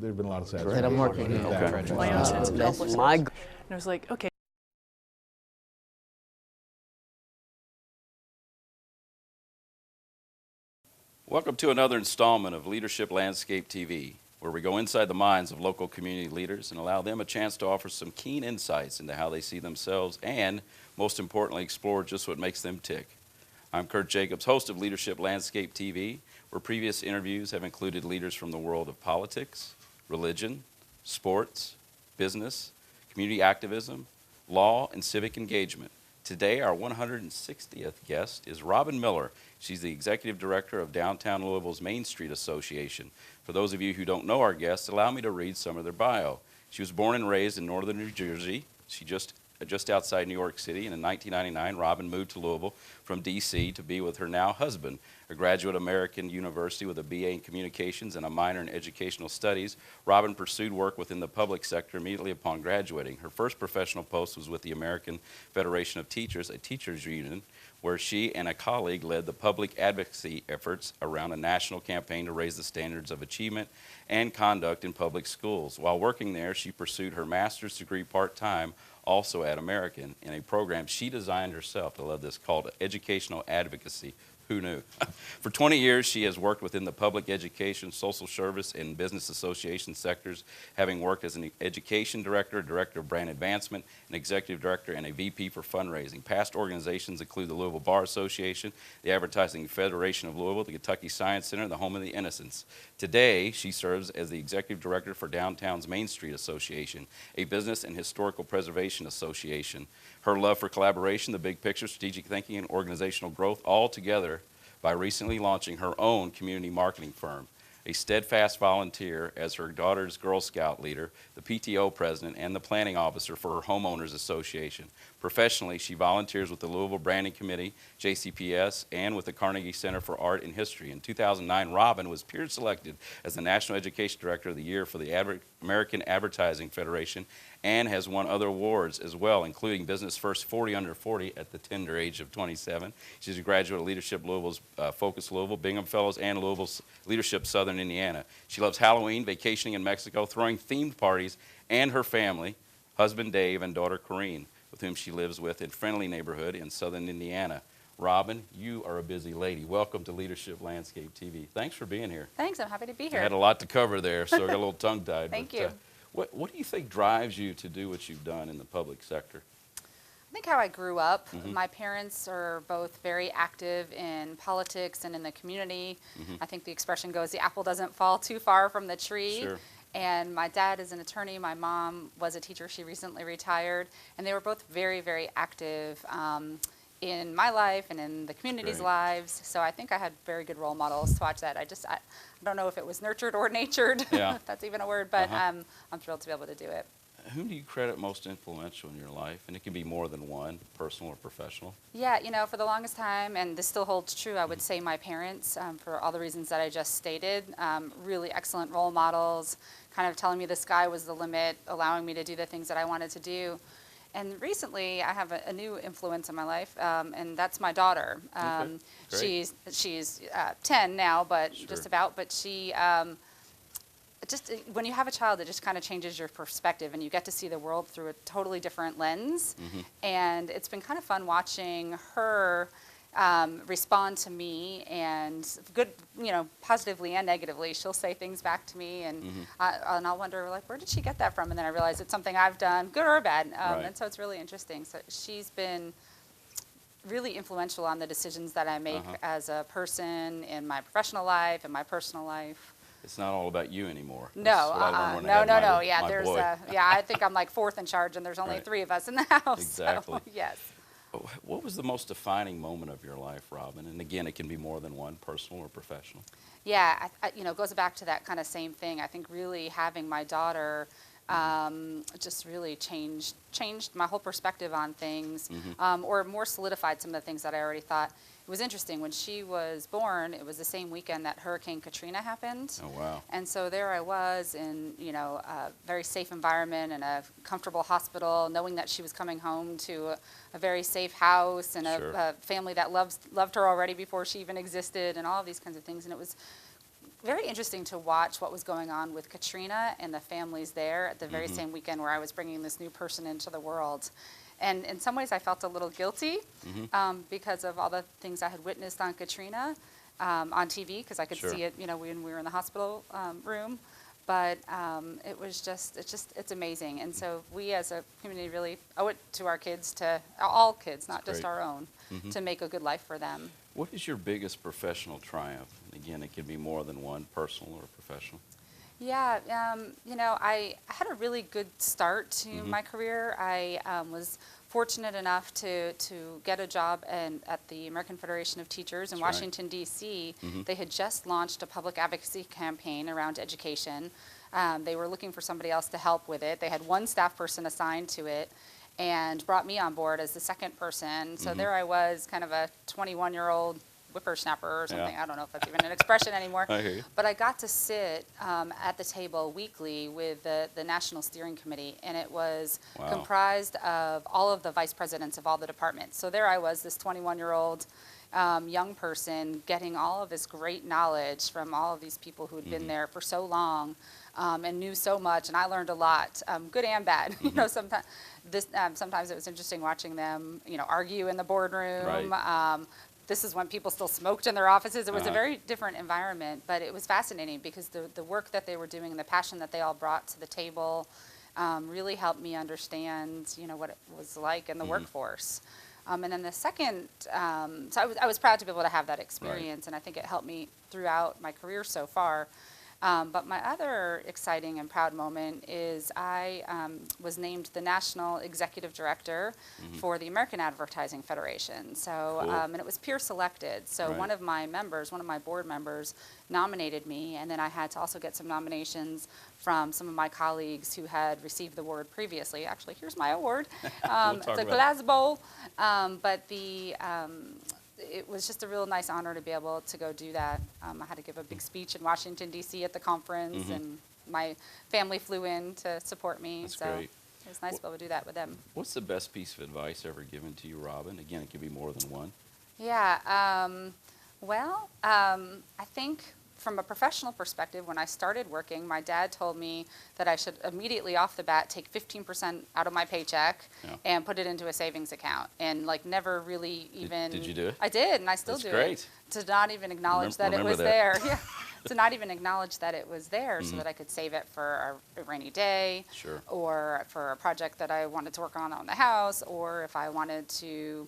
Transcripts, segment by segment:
there's been a lot of sad That I'm working here. Okay. My own sense of That's helplessness. my And I was like, okay. Welcome to another installment of Leadership Landscape TV, where we go inside the minds of local community leaders and allow them a chance to offer some keen insights into how they see themselves and, most importantly, explore just what makes them tick. I'm Kurt Jacobs, host of Leadership Landscape TV, where previous interviews have included leaders from the world of politics, religion, sports, business, community activism, law, and civic engagement. Today, our 160th guest is Robin Miller. She's the Executive Director of Downtown Louisville's Main Street Association. For those of you who don't know our guests, allow me to read some of their bio. She was born and raised in northern New Jersey. She just outside New York City, and in 1999, Robin moved to Louisville from D.C. to be with her now husband. A graduate of American University with a BA in Communications and a minor in Educational Studies, Robin pursued work within the public sector immediately upon graduating. Her first professional post was with the American Federation of Teachers, a teachers union, where she and a colleague led the public advocacy efforts around a national campaign to raise the standards of achievement and conduct in public schools. While working there, she pursued her master's degree part-time, also at American, in a program she designed herself, I love this, called Educational Advocacy. Who knew? For 20 years, she has worked within the public education, social service, and business association sectors, having worked as an education director, director of brand advancement, an executive director, and a VP for fundraising. Past organizations include the Louisville Bar Association, the Advertising Federation of Louisville, the Kentucky Science Center, and the Home of the Innocents. Today, she serves as the executive director for Downtown's Main Street Association, a business and historical preservation association. Her love for collaboration, the big picture, strategic thinking, and organizational growth, all together by recently launching her own community marketing firm. A steadfast volunteer as her daughter's Girl Scout leader, the PTO president, and the planning officer for her homeowners association. Professionally, she volunteers with the Louisville Branding Committee, JCPS, and with the Carnegie Center for Art and History. In 2009, Robin was peer selected as the National Education Director of the Year for the American Advertising Federation and has won other awards as well, including Business First 40 Under 40 at the tender age of 27. She's a graduate of Leadership Louisville's Focus Louisville, Bingham Fellows, and Louisville's Leadership Southern Indiana. She loves Halloween, vacationing in Mexico, throwing themed parties, and her family, husband Dave and daughter Corrine, with whom she lives with in friendly neighborhood in Southern Indiana. Robin, you are a busy lady. Welcome to Leadership Landscape TV. Thanks for being here. Thanks, I'm happy to be here. I had a lot to cover there, so I got a little tongue-tied. Thank you. What do you think drives you to do what you've done in the public sector? I think how I grew up, my parents are both very active in politics and in the community. I think the expression goes, the apple doesn't fall too far from the tree. Sure. And my dad is an attorney, my mom was a teacher, she recently retired, and they were both very, very active in my life and in the community's lives. So I think I had very good role models to watch that. I don't know if it was nurtured or natured, if that's even a word, but I'm thrilled to be able to do it. Whom do you credit most influential in your life? And it can be more than one, personal or professional. Yeah, you know, for the longest time, and this still holds true, I would say my parents, for all the reasons that I just stated, really excellent role models, kind of telling me the sky was the limit, allowing me to do the things that I wanted to do. And recently, I have a new influence in my life, and that's my daughter. She's 10 now, but just about. But she, when you have a child, it just kind of changes your perspective, and you get to see the world through a totally different lens. And it's been kind of fun watching her respond to me, and good, you know, positively and negatively. She'll say things back to me, and I'll wonder, like, where did she get that from? And then I realize it's something I've done, good or bad. And so it's really interesting. So she's been really influential on the decisions that I make as a person in my professional life and my personal life. It's not all about you anymore. No, no. Yeah, there's I think I'm like fourth in charge, and there's only 3 of us in the house. Exactly. So, yes. What was the most defining moment of your life, Robin? And again, it can be more than one, personal or professional. Yeah, you know, it goes back to that kind of same thing. I think really having my daughter just really changed my whole perspective on things, or more solidified some of the things that I already thought. It was interesting, when she was born, it was the same weekend that Hurricane Katrina happened. Oh, wow. And so there I was in, you know, a very safe environment and a comfortable hospital, knowing that she was coming home to a very safe house and a family that loved her already before she even existed, and all of these kinds of things. And it was very interesting to watch what was going on with Katrina and the families there at the very same weekend where I was bringing this new person into the world. And in some ways I felt a little guilty because of all the things I had witnessed on Katrina on TV, because I could see it, when we were in the hospital room. But it's amazing. And so we as a community really owe it to our kids, to all kids, not just our own, to make a good life for them. What is your biggest professional triumph? Again, it can be more than one, personal or professional. Yeah, I had a really good start to my career. I was fortunate enough to get a job at the American Federation of Teachers in Washington, D.C. They had just launched a public advocacy campaign around education. They were looking for somebody else to help with it. They had one staff person assigned to it and brought me on board as the second person. So there I was, kind of a 21-year-old whippersnapper or something. I don't know if that's even an expression anymore. I hear you. But I got to sit at the table weekly with the National Steering Committee, and it was comprised of all of the vice presidents of all the departments. So there I was, this 21-year-old young person, getting all of this great knowledge from all of these people who had been there for so long and knew so much, and I learned a lot, good and bad. Sometimes it was interesting watching them, argue in the boardroom. This is when people still smoked in their offices. It was a very different environment, but it was fascinating because the work that they were doing and the passion that they all brought to the table really helped me understand, what it was like in the workforce. And then the second, so I was proud to be able to have that experience, and I think it helped me throughout my career so far. But my other exciting and proud moment is I was named the National Executive Director for the American Advertising Federation. So, and it was peer selected. So one of my board members nominated me, and then I had to also get some nominations from some of my colleagues who had received the award previously. Actually, here's my award. It's a glass bowl, but it was just a real nice honor to be able to go do that. I had to give a big speech in Washington, D.C. at the conference, and my family flew in to support me. That's so great. It was nice to be able to do that with them. What's the best piece of advice ever given to you, Robin? Again, it could be more than one. Yeah, I think from a professional perspective, when I started working, my dad told me that I should immediately off the bat take 15% out of my paycheck and put it into a savings account, and never really even. Did you do it? I did, and I still do it. To not even acknowledge that it was there. Yeah. To not even acknowledge that it was there, so that I could save it for a rainy day, or for a project that I wanted to work on the house, or if I wanted to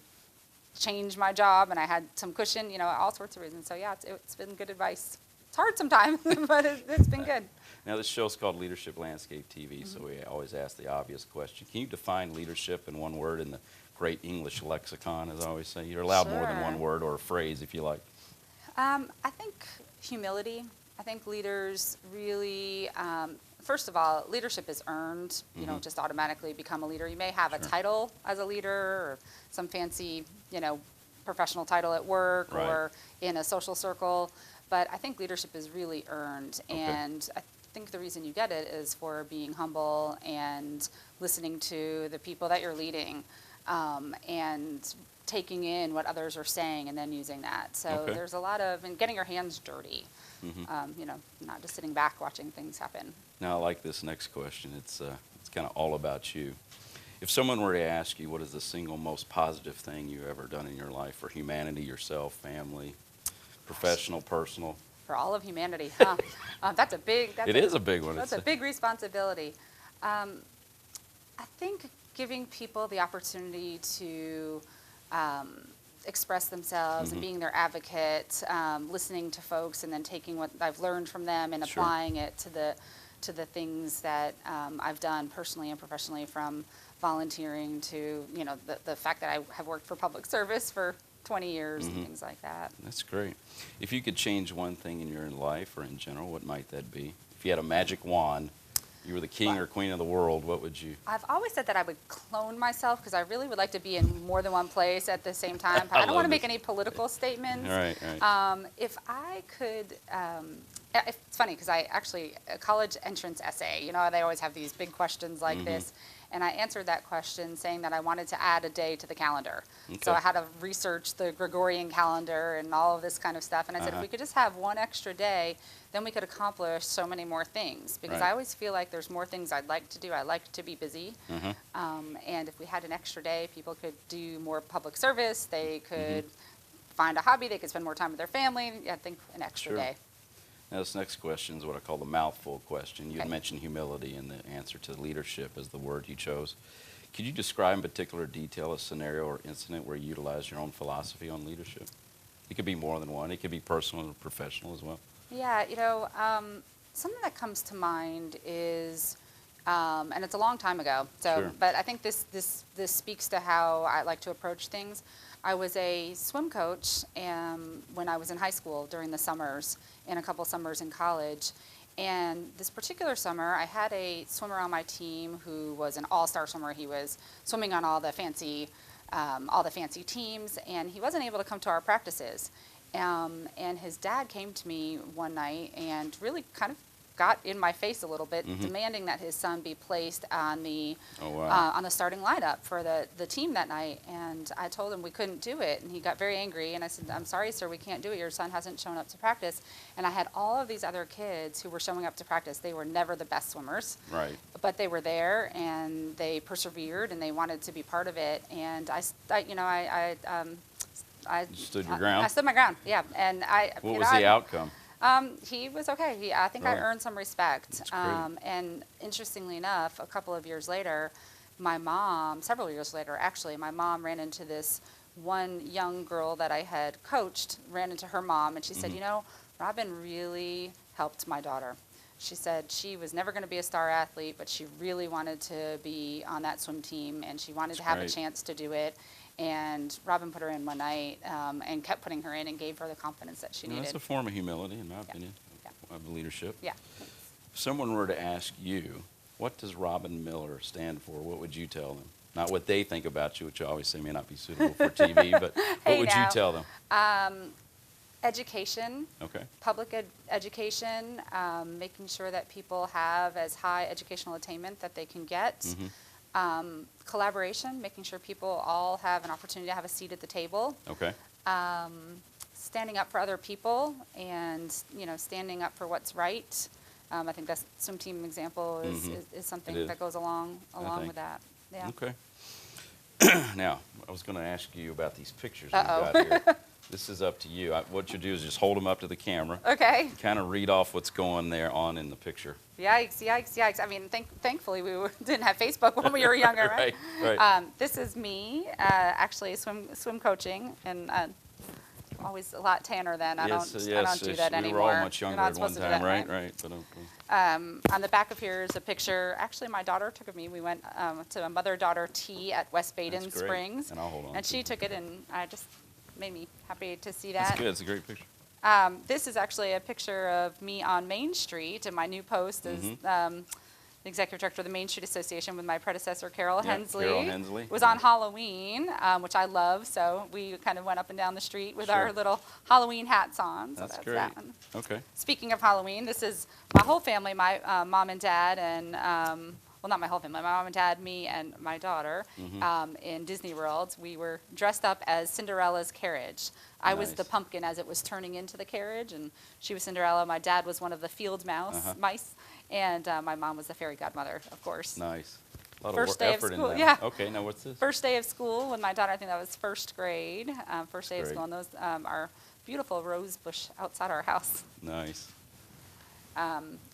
change my job and I had some cushion, all sorts of reasons. So yeah, it's been good advice. It's hard sometimes, but it's been good. Now, this show's called Leadership Landscape TV, so we always ask the obvious question. Can you define leadership in one word in the great English lexicon, as I always say? You're allowed more than one word or a phrase, if you like. I think humility. I think leaders really, first of all, leadership is earned. You don't just automatically become a leader. You may have a title as a leader, or some fancy, professional title at work or in a social circle. But I think leadership is really earned, and I think the reason you get it is for being humble and listening to the people that you're leading, and taking in what others are saying and then using that. So there's a lot of, and getting your hands dirty, not just sitting back watching things happen. Now, I like this next question. It's kind of all about you. If someone were to ask you, what is the single most positive thing you've ever done in your life for humanity, yourself, family, professional, personal? For all of humanity, huh? That's a big. It is a big one. That's a big responsibility. I think giving people the opportunity to express themselves and being their advocate, listening to folks, and then taking what I've learned from them and applying it to the things that I've done personally and professionally, from volunteering to the fact that I have worked for public service for 20 years and things like that. That's great. If you could change one thing in your life or in general, what might that be? If you had a magic wand, you were the king or queen of the world, what would you? I've always said that I would clone myself, because I really would like to be in more than one place at the same time. I don't want to make any political statements. Right. If I could It's funny because a college entrance essay, you know, they always have these big questions like this. And I answered that question saying that I wanted to add a day to the calendar. Okay. So I had to research the Gregorian calendar and all of this kind of stuff. And I said, if we could just have one extra day, then we could accomplish so many more things. Because Right. I always feel like there's more things I'd like to do. I like to be busy. And if we had an extra day, people could do more public service. They could find a hobby. They could spend more time with their family. I think an extra Sure. day. Now, this next question is what I call the mouthful question. You had Okay. mentioned humility in the answer to leadership as the word you chose. Could you describe in particular detail a scenario or incident where you utilized your own philosophy on leadership? It could be more than one. It could be personal and professional as well. Yeah, you know, something that comes to mind is, and it's a long time ago. So, Sure. but I think this speaks to how I like to approach things. I was a swim coach when I was in high school during the summers and a couple summers in college. And this particular summer, I had a swimmer on my team who was an all-star swimmer. He was swimming on all the fancy teams, and he wasn't able to come to our practices. And his dad came to me one night and really kind of got in my face a little bit, demanding that his son be placed on the Oh, wow. on the starting lineup for the team that night. And I told him we couldn't do it, and he got very angry. And I said, "I'm sorry, sir, we can't do it. Your son hasn't shown up to practice." And I had all of these other kids who were showing up to practice. They were never the best swimmers, Right. but they were there and they persevered and they wanted to be part of it. And I You stood your ground? I stood my ground, yeah. And What was the outcome? he was okay. I think I Really? earned some respect. That's great. And interestingly enough, a couple of years later, my mom, several years later actually, my mom ran into this one young girl that I had coached, ran into her mom, and she said, "You know, Robin really helped my daughter." She said she was never going to be a star athlete, but she really wanted to be on that swim team, and she wanted That's to have great. a chance to do it. And Robin put her in one night and kept putting her in and gave her the confidence that she Well, needed. that's a form of humility, in my opinion, Yeah. of leadership. Yeah. If someone were to ask you, what does Robin Miller stand for, what would you tell them? Not what they think about you, which I always say may not be suitable for TV, but Hey, what would you now. tell them? Education, Okay. public education, making sure that people have as high educational attainment that they can get. Collaboration, making sure people all have an opportunity to have a seat at the table. Okay. Standing up for other people and, standing up for what's right. I think that swim team example is something It is. that goes along think. with that. Yeah. Okay. Now, I was going to ask you about these pictures Uh-oh. we've got here. This is up to you. What you do is just hold them up to the camera, Okay. kind of read off what's going there on in the picture. Yikes, yikes, yikes. I mean, thankfully we didn't have Facebook when we were younger, right? Right. This is me, actually swim coaching, and always a lot tanner then. I don't do that we anymore. were all much You're younger not at one supposed to do time, that, right? Right. But, on the back of here is a picture. Actually, my daughter took of me. We went to a mother-daughter tea at West Baden That's great. Springs, And I'll hold on and to she it. took it, and I just made me happy to see that. That's good. It's a great picture. This is actually a picture of me on Main Street, and my new post is the executive director of the Main Street Association with my predecessor, Carol Yeah, Hensley. Carol Hensley. It was on Halloween, which I love, so we kind of went up and down the street with our Sure. little Halloween hats on. So That's that's great. that one. Okay. Speaking of Halloween, this is my whole family, my mom and dad, and well, not my whole family, my mom and dad, me, and my daughter in Disney World. We were dressed up as Cinderella's carriage. I was the Nice. pumpkin as it was turning into the carriage, and she was Cinderella. My dad was one of the field mice, and my mom was the fairy godmother, of course. Nice. A lot First of day of effort in school, that. yeah. Okay, now what's this? First day of school with my daughter, I think that was first grade, first day of great. school, and those are beautiful rose bush outside our house. Nice.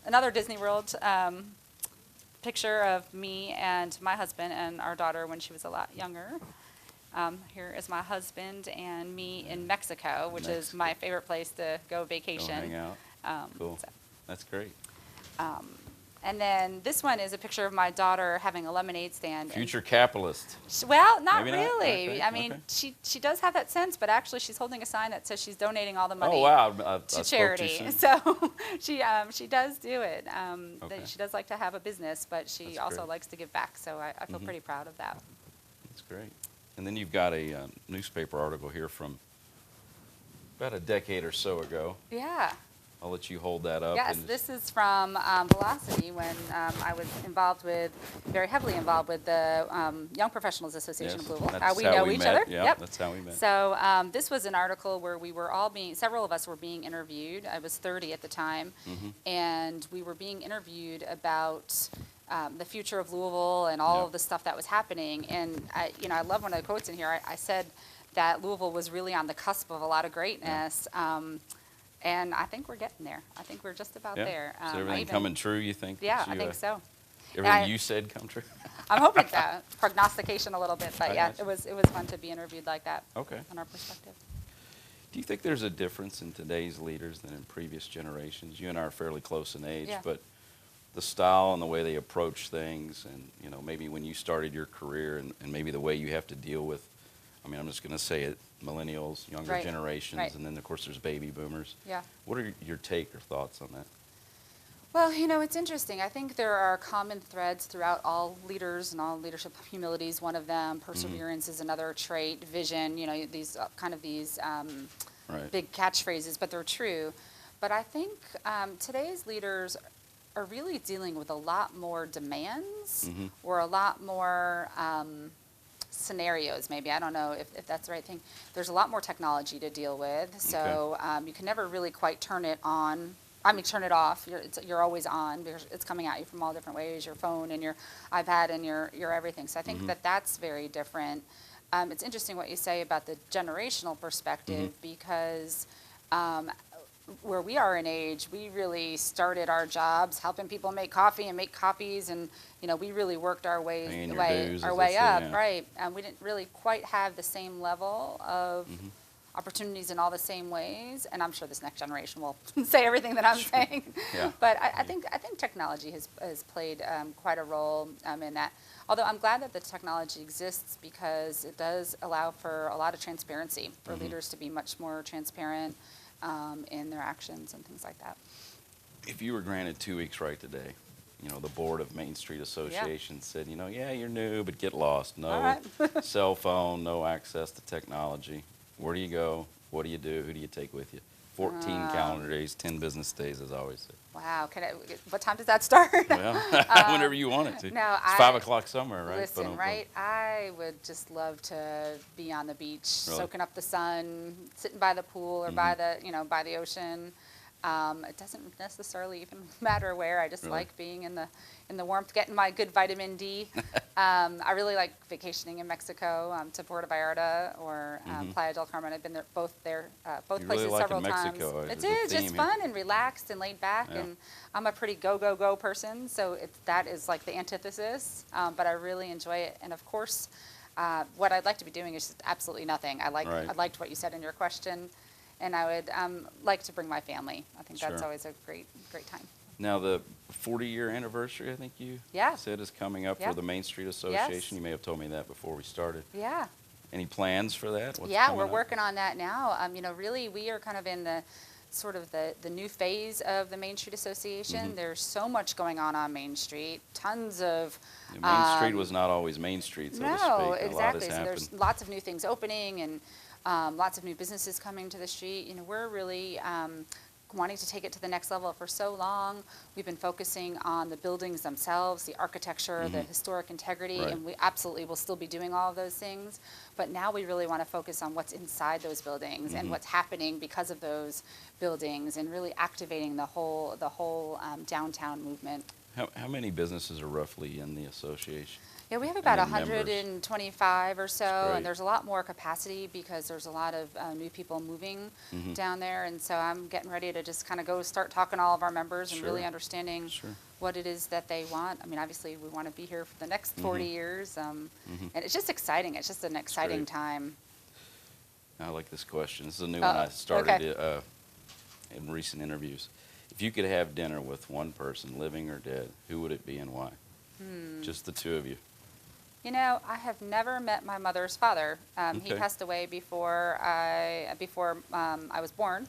Another Disney World picture of me and my husband and our daughter when she was a lot younger. Here is my husband and me in Mexico, which is my favorite place to go vacation. Go hang out. Cool. so- That's great. And then this one is a picture of my daughter having a lemonade stand. and Future capitalist. Well, not Maybe not? really. Okay, I mean, okay. she does have that sense, but actually she's holding a sign that says she's donating all the money Oh, wow. I to spoke too charity. soon. So she does do it. Okay. She does like to have a business, but she That's also great. likes to give back. So I feel pretty proud of that. That's great. And then you've got a newspaper article here from about a decade or so ago. Yeah. I'll let you hold that up. Yes, and this is from Velocity when I was very heavily involved with the Young Professionals Association Yes, of Louisville. that's We how know we each met. other. Yeah, Yep. that's how we met. So this was an article where we were several of us were being interviewed. I was 30 at the time, and we were being interviewed about the future of Louisville and all Yep. of the stuff that was happening. And I love one of the quotes in here. I said that Louisville was really on the cusp of a lot of greatness. And I think we're getting there. I think we're just about Yeah. there. Is everything coming true, you think? Yeah, that I you, think so. Everything you said come true? I'm hoping so. Prognostication a little bit, but I yeah, gotcha. it was fun to be interviewed like that. Okay. On our perspective. Do you think there's a difference in today's leaders than in previous generations? You and I are fairly close in age, Yeah. but the style and the way they approach things, and maybe when you started your career, and maybe the way you have to deal with, I'm just going to say it, millennials, younger Right, generations, right. and then of course there's baby boomers. Yeah. What are your take or thoughts on that? Well, it's interesting. I think there are common threads throughout all leaders and all leadership. Humility is one of them. Perseverance is another trait. Vision, these Right. big catchphrases, but they're true. But I think today's leaders are really dealing with a lot more demands or a lot more scenarios, maybe. I don't know if that's the right thing. There's a lot more technology to deal with, so you can never really quite turn it on. Turn it off. You're always on because it's coming at you from all different ways, your phone and your iPad and your everything. So I think that's very different. It's interesting what you say about the generational perspective because where we are in age, we really started our jobs helping people make coffee and make copies, and we really worked our way Paying your dues, our as way they say, up, yeah. right? And we didn't really quite have the same level of opportunities in all the same ways, and I'm sure this next generation will say everything that I'm saying. Yeah. But I think technology has played quite a role in that. Although I'm glad that the technology exists because it does allow for a lot of transparency for leaders to be much more transparent in their actions and things like that. If you were granted 2 weeks right today, the board of Main Street Association said, yeah, you're new, but get lost. No All right. cell phone, no access to technology. Where do you go? What do you do? Who do you take with you? 14 calendar days, 10 business days, as I always say. Wow. What time does that start? Well, whenever you want it to. No, it's 5 o'clock somewhere, right? Listen, Boom, boom. right? I would just love to be on the beach, Really? soaking up the sun, sitting by the pool or by the ocean. It doesn't necessarily even matter where. I just Really? like being in the warmth, getting my good vitamin D. I really like vacationing in Mexico to Puerto Vallarta or Playa del Carmen. I've been there, both You places really like several Mexico, times. as It a is just theme, fun and relaxed and laid back, Yeah. and I'm a pretty go person, so that is like the antithesis. But I really enjoy it, and of course, what I'd like to be doing is just absolutely nothing. I Right. liked what you said in your question. And I would like to bring my family. I think that's Sure. always a great time. Now, the 40-year anniversary, I think you Yeah. said, is coming up Yeah. for the Main Street Association. Yes. You may have told me that before we started. Yeah. Any plans for that? What's Yeah, coming we're up? working on that now. Really, we are kind of in the sort of the new phase of the Main Street Association. There's so much going on Main Street. Tons of Yeah, Main Street was not always Main Street, so to speak. no, A lot exactly. has So happened. there's lots of new things opening and lots of new businesses coming to the street. We're really wanting to take it to the next level. For so long, we've been focusing on the buildings themselves, the architecture, the historic integrity, Right. and we absolutely will still be doing all of those things. But now we really want to focus on what's inside those buildings and what's happening because of those buildings, and really activating the whole downtown movement. How many businesses are roughly in the association? Yeah, we have about then members. 125 or so, That's great. and there's a lot more capacity because there's a lot of new people moving down there, and so I'm getting ready to just kind of go start talking to all of our members and really Sure. understanding Sure. what it is that they want. Obviously, we want to be here for the next 40 years, and it's just exciting. It's just an exciting great. time. I like this question. This is a new one I started okay. In recent interviews. If you could have dinner with one person, living or dead, who would it be and why? Just the two of you. I have never met my mother's father. He Okay. passed away before I was born,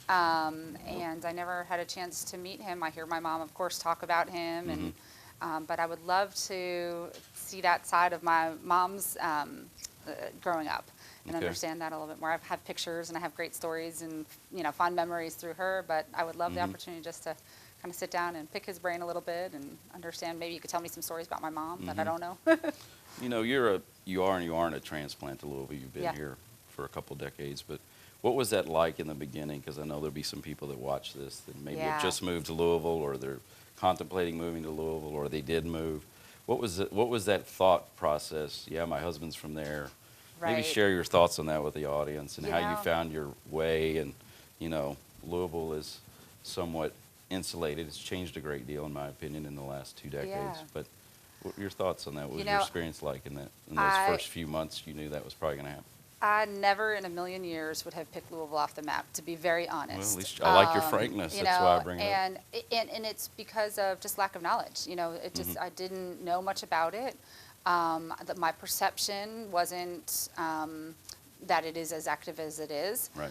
and I never had a chance to meet him. I hear my mom, of course, talk about him, and but I would love to see that side of my mom's growing up. and Okay. understand that a little bit more. I have pictures and I have great stories and, fond memories through her, but I would love the opportunity just to kind of sit down and pick his brain a little bit and understand. Maybe you could tell me some stories about my mom that I don't know. You know, you are and you aren't a transplant to Louisville. You've been Yeah. here for a couple decades, but what was that like in the beginning? Because I know there'll be some people that watch this that maybe have Yeah. just moved to Louisville, or they're contemplating moving to Louisville, or they did move. What was that thought process? Yeah, my husband's from there. Maybe Right. share your thoughts on that with the audience and You how you know- found your way. And Louisville is somewhat insulated. It's changed a great deal, in my opinion, in the last 2 decades. Yeah. But what were your thoughts on that? What was You your know, experience like in those I- first few months? You knew that was probably going to happen. I never in a million years would have picked Louisville off the map, to be very Well, honest. at least I like your frankness. That's why I bring it up. And it's because of just lack of knowledge. It just I didn't know much about it. My perception wasn't that it is as active as it is. Right.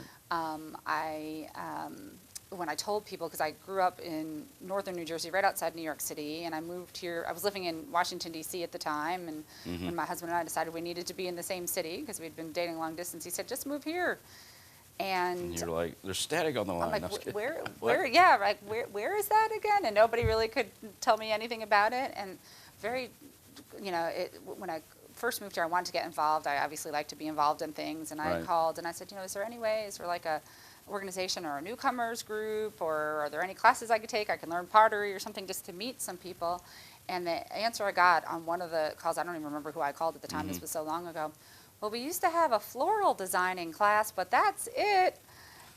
When I told people, because I grew up in northern New Jersey, right outside New York City, and I moved here. I was living in Washington, D.C. at the time, and when my husband and I decided we needed to be in the same city because we'd been dating long distance, he said, just move here. And you're like, there's static on the line. I'm like, No, just kidding. where, yeah, like, where is that again? And nobody really could tell me anything about it. And very, when I first moved here, I wanted to get involved. I obviously like to be involved in things, and I Right. called and I said, is there any way, is there like a organization or a newcomers group, or are there any classes I could take? I can learn pottery or something just to meet some people. And the answer I got on one of the calls, I don't even remember who I called at the time, this was so long ago, well, we used to have a floral designing class, but that's it.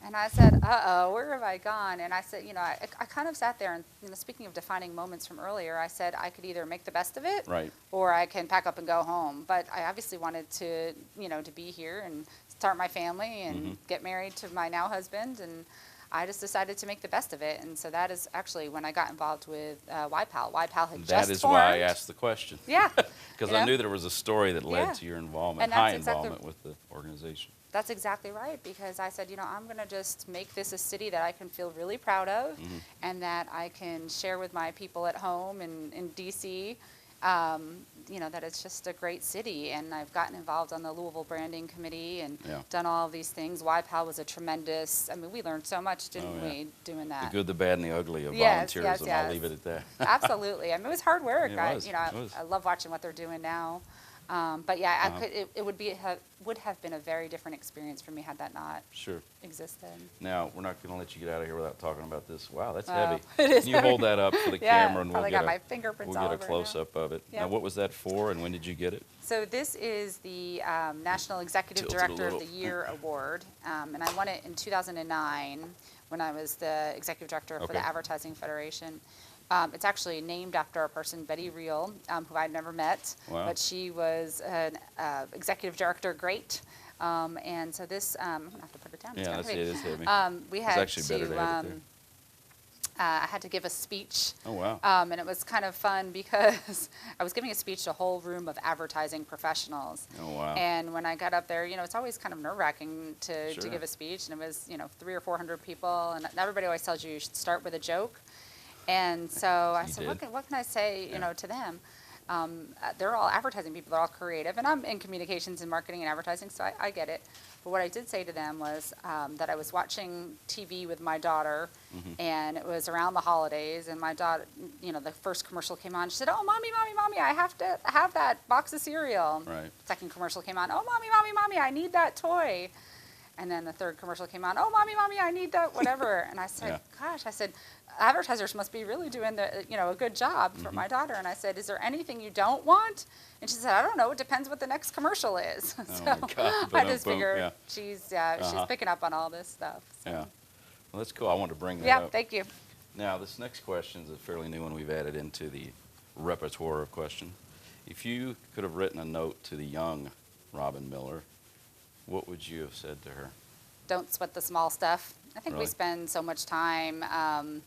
And I said, uh-oh, where have I gone? And I said, I kind of sat there and, speaking of defining moments from earlier, I said I could either make the best of it, Right. or I can pack up and go home. But I obviously wanted to, to be here and start my family and get married to my now husband. And I just decided to make the best of it. And so that is actually when I got involved with YPAL. YPAL had just That is formed. why I asked the question. Yeah. Because I knew there was a story that led Yeah. to your involvement, And that's high exactly- involvement with the organization. That's exactly right, because I said, I'm going to just make this a city that I can feel really proud of, and that I can share with my people at home in D.C., that it's just a great city. And I've gotten involved on the Louisville Branding Committee and Yeah. done all of these things. YPAL was a tremendous, we learned so much, didn't we, doing The that? good, the bad, and the ugly of Yes, volunteerism. yes, I'll yes. leave it at that. Absolutely. It was hard work. It was, it was. I love watching what they're doing now. But yeah, it would have been a very different experience for me had that not Sure. existed. Now, we're not going to let you get out of here without talking about this. Wow, that's Wow. heavy. It is Can you hold that up for the Yeah, camera, and we'll probably get got my fingerprints all a over it now. close-up of it. Yeah. Now, what was that for, and when did you get it? So this is the National Executive Tilt it a Director of the little. Year Award, and I won it in 2009 when I was the Executive Director for Okay. the Advertising Federation. It's actually named after a person, Betty Reel, who I'd never met, Wow. but she was an Executive Director great. And so this, I'm going to have to put it down. It's Yeah, kinda it is heavy. we had actually better to have it there. I had to give a speech. Oh, wow. And it was kind of fun because I was giving a speech to a whole room of advertising professionals. Oh, wow. And when I got up there, it's always kind of nerve-wracking to Sure. give a speech. And it was, 300 or 400 people. And everybody always tells you should start with a joke. And so I You said, did. what can I say, Yeah. to them? They're all advertising people. They're all creative. And I'm in communications and marketing and advertising, so I get it. But what I did say to them was that I was watching TV with my daughter, and it was around the holidays, and my daughter, the first commercial came on. She said, "Oh, mommy, mommy, mommy, I have to have that box of cereal." Right. Second commercial came on. "Oh, mommy, mommy, mommy, I need that toy." And then the third commercial came on. "Oh, mommy, mommy, I need that whatever." And I said, "Gosh," I said, "advertisers must be really doing a good job for my daughter." And I said, "Is there anything you don't want?" And she said, "I don't know. It depends what the next commercial is." Oh, So my God. I just Boom, figured yeah. she's Uh-huh. picking up on all this stuff. So. Yeah. Well, that's cool. I wanted to bring that Yeah, up. thank you. Now, this next question is a fairly new one we've added into the repertoire of question. If you could have written a note to the young Robin Miller, what would you have said to her? Don't sweat the small stuff. I think we Really? spend so much time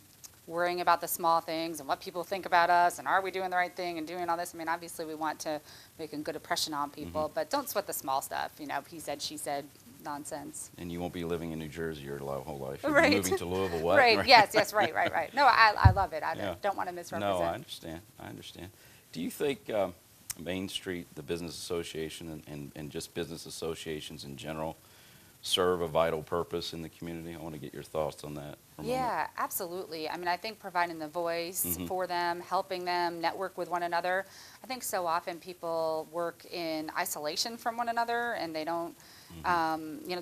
worrying about the small things and what people think about us and are we doing the right thing and doing all this. I mean, obviously we want to make a good impression on people, but don't sweat the small stuff. He said, she said, nonsense. And you won't be living in New Jersey your whole life. You'll Right. be moving to Louisville, what? Right, yes, right. No, I love it. I Yeah. don't want to misrepresent. No, I understand. Do you think, Main Street, the business association, and just business associations in general serve a vital purpose in the community? I want to get your thoughts on that for a moment. Yeah, absolutely. I mean, I think providing the voice Mhm. for them, helping them network with one another. I think so often people work in isolation from one another and they don't,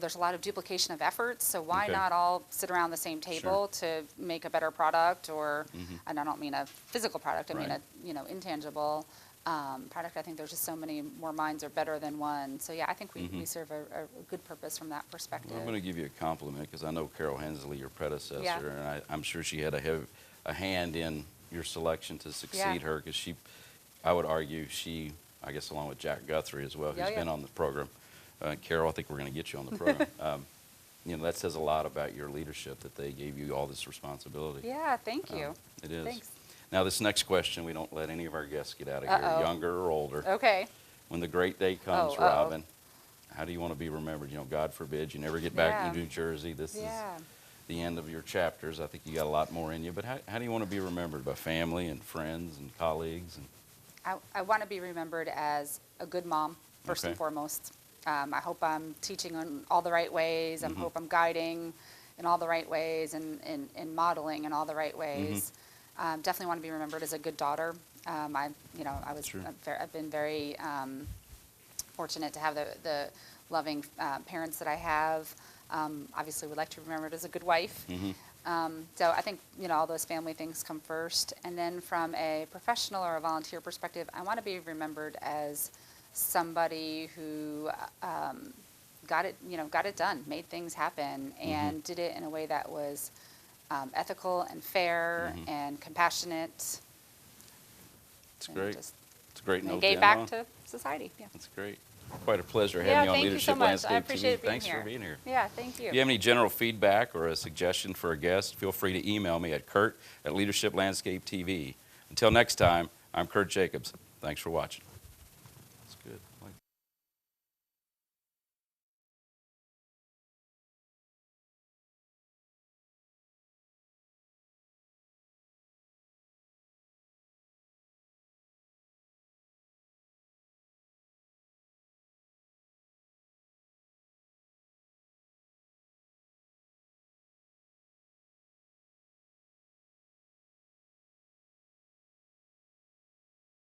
there's a lot of duplication of efforts. So why Okay. not all sit around the same table to make a better product or, and I don't mean a physical product, I mean Right. a, intangible product. I think there's just so many more minds are better than one. So yeah, I think we serve a good purpose from that perspective. Well, I'm going to give you a compliment because I know Carol Hensley, your predecessor, Yeah. and I'm sure she had a hand in your selection to succeed Yeah. her because I would argue I guess along with Jack Guthrie as well, who's Yeah, yeah. been on the program. Carol, I think we're going to get you on the program. That says a lot about your leadership that they gave you all this responsibility. Yeah, thank you. It is. Thanks. Now, this next question, we don't let any of our guests get out of here, Uh-oh. younger or older. Okay. When the great day comes, Oh, uh-oh. Robin, how do you want to be remembered? God forbid you never get back Yeah. to New Jersey. This is Yeah. the end of your chapters. I think you got a lot more in you. But how do you want to be remembered? By family and friends and colleagues? I want to be remembered as a good mom, first and Okay. foremost. I hope I'm teaching in all the right ways. I hope I'm guiding in all the right ways and modeling in all the right ways. Definitely want to be remembered as a good daughter. Sure. I've been very fortunate to have the loving parents that I have. Obviously, would like to be remembered as a good wife. So I think all those family things come first, and then from a professional or a volunteer perspective, I want to be remembered as somebody who got it done, made things happen, and did it in a way that was ethical and fair and compassionate. It's and great. just- It's a great and note to gave end back on. to society. Yeah. That's great. Quite a pleasure having Yeah, you on thank you Leadership so much. Landscape I appreciate TV. being Thanks here. for being here. Yeah, thank you. If you have any general feedback or a suggestion for a guest, feel free to email me at Kurt at Leadership Landscape TV. Until next time, I'm Kurt Jacobs. Thanks for watching.